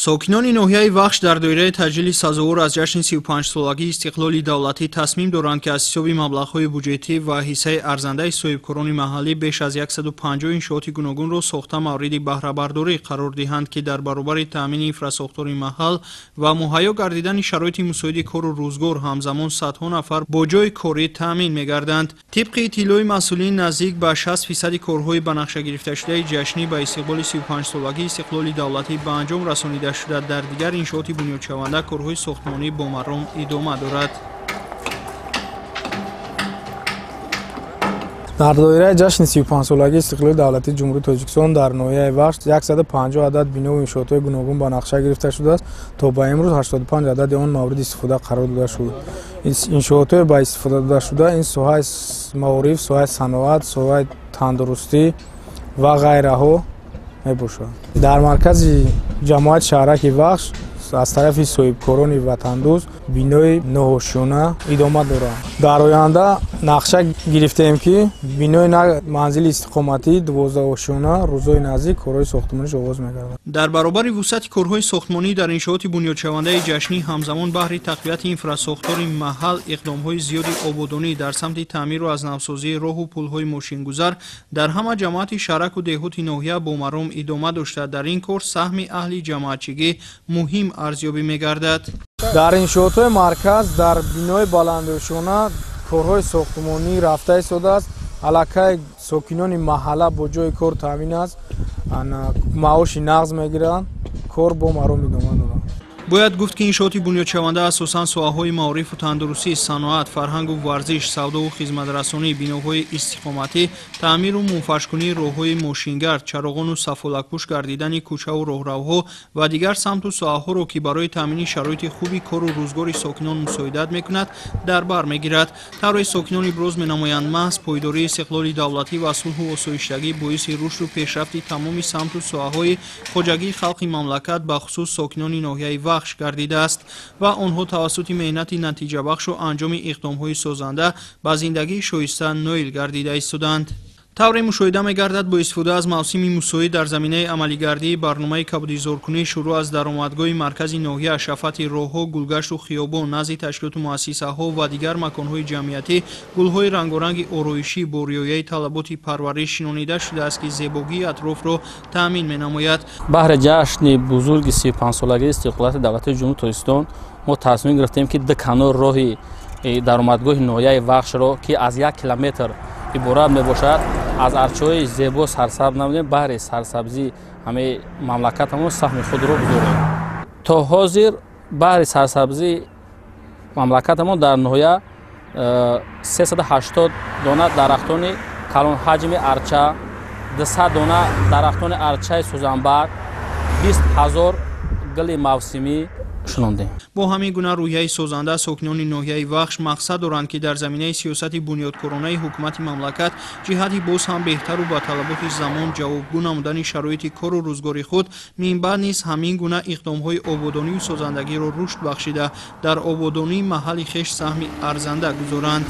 ساکنان ناحیه وخش در دایره تجلیل سزاوار از جشن 35 سالگی استقلال دولتی تصمیم دارند که از حساب مبلغ‌های بودجتی و حصه ارزنده صاحبکاران محلی بیش از 150 انشاءات گوناگون را ساخته مورد بهره برداری قرار دهند که در برابر تامین اینفراساختور محل و مهیا گردیدن شرایط مساعد کار و روزگار همزمان صدها نفر با جای کاری تامین می‌گردند. طبق اطلاع مسئولین نزدیک به 60% کارهای به نقشه گرفته شده جشنی به استقبال 35 سالگی استقلال دولتی به انجام رسانیده شده. در دیگر انشاءات بنیادشونده کارهای ساختمانی با مرام ادامه دارد. در دایره جشن 35 سالگی استقلال دولتی جمهوری تاجیکستان در ناحیه وخش 150 عدد بنا و انشاءات گوناگون به نقشه گرفته شده است تا به امروز 85 عدد آن مورد استفاده قرار داده شده. انشاءات با استفاده داده شده این ساحه معارف، ساحه صنعت، ساحه تندرستی و غیره ها میباشد. در مرکز جماعت شهرک وخش از طرف صاحبکاران وطندوست بینای نهشونه ادامه دارد. در آینده نقشه گرفتیم که بینای منزل استقامتی 12 آشیانه روزهای نزدیک کارهای ساختمانیش آغاز می‌گردد. در برابر وسعت کارهای ساختمانی در انشاءات بنیادشونده جشنی همزمان بهره تقویت اینفراساختور محل اقدام‌های زیادی آبادانی در سمت تعمیر و از نوسازی راه و پل‌های ماشین‌گذر در همه جماعت شهرک و دهات ناحیه با مرام ادامه داشته. در این کار سهم اهل جماعتچگی مهم ارزیابی می‌گردد. در انشاءات مرکز در بینای بلندشانه کارهای ساختمانی رفته ایستاده است. علاقه ساکنان محله با جای کار تامین است، معاش نقض میگیرند، کار با مرام ادامه دارد. باید گفت که انشاءات بنیادشونده اساساً ساحه‌های معارف و تندرستی، صنعت، فرهنگ و ورزش، سودا و خدمت‌رسانی، بناهای استقامتی، تعمیر و منفشکنی راه‌های ماشینگرد، چراغان و سفالک‌پوش گردیدن کوچه و راهروها و دیگر سمت و ساحه‌ها را که برای تامین شرایط خوبی کار و روزگار ساکنان مساعدت می‌کند در بر می‌گیرد. طرح ساکنان ابراز می‌نمایند محض پایداری استقلال دولتی و صلح و آسایشگی باعث رشد و پیشرفت تمام سمت و ساحه‌های خواجگی خلق مملکت به خصوص ساکنان ناحیه وخش گردیده است و آنها توسط مهنت نتیجه بخش و انجام اقدام‌های سازنده به زندگی شایسته نایل گردیده ایستادند. طور مشاهده می‌گردد با استفاده از موسم مساعد در زمینه عملی‌گردی برنامه کبودیزارکنی شروع از درآمدگاه مرکز ناحیه، شفاف راه‌ها، گلگشت و خیابان، نزد تشکیلات و مؤسسه‌ها و دیگر مکان‌های جمعیتی گل‌های رنگارنگ آرایشی با رعایت طلبات پرورش شناخته شده است که زیبایی اطراف را تأمین می‌نماید. بهر جشن بزرگ 35 سالگی استقلال دولتی جمهوری تاجیکستان ما تصمیم گرفتیم که دو کنار راه درآمدگاه ناحیه وخش را که از 1 کیلومتر عبارت میباشد از ارچه‌های زیبا سرسبز نمودیم بهر سرسبزی همه مملکت همون سهم خود را بزرگیم. تا حاضر بهر سرسبزی مملکت همون در ناحیه 380 دانه درختان کلان حجم ارچه، 200 دانه درختان ارچه سوزنبر، 20,000 گل موسمی شناندیم. با همین گونه رویه سازنده ساکنان ناحیه وخش مقصد دارند که در زمینه سیاست بنیادکارانه حکومت مملکت جهتی باز هم بهتر و با طلبات زمان جوابگو نمودن شرایط کار و روزگار خود منبع نیز همین گونه اقدام‌های آبادانی و سازندگی را رشد بخشیده در آبادانی محل خویش سهم ارزنده گذارند.